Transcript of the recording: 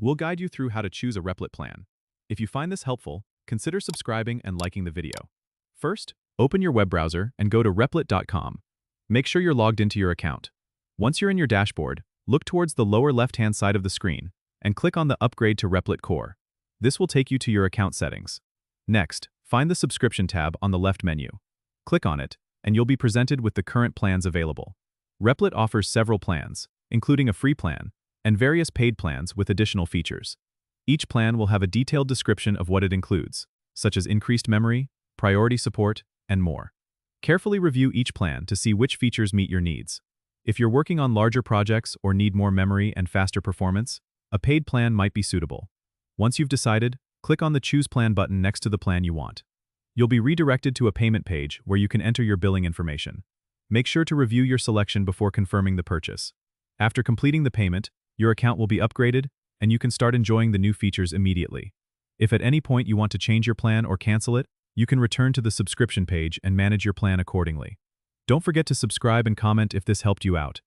We'll guide you through how to choose a Replit plan. If you find this helpful, consider subscribing and liking the video. First, open your web browser and go to replit.com. Make sure you're logged into your account. Once you're in your dashboard, look towards the lower left-hand side of the screen and click on the Upgrade to Replit Core. This will take you to your account settings. Next, find the Subscription tab on the left menu. Click on it, and you'll be presented with the current plans available. Replit offers several plans, including a free plan, and various paid plans with additional features. Each plan will have a detailed description of what it includes, such as increased memory, priority support, and more. Carefully review each plan to see which features meet your needs. If you're working on larger projects or need more memory and faster performance, a paid plan might be suitable. Once you've decided, click on the Choose Plan button next to the plan you want. You'll be redirected to a payment page where you can enter your billing information. Make sure to review your selection before confirming the purchase. After completing the payment, your account will be upgraded, and you can start enjoying the new features immediately. If at any point you want to change your plan or cancel it, you can return to the subscription page and manage your plan accordingly. Don't forget to subscribe and comment if this helped you out.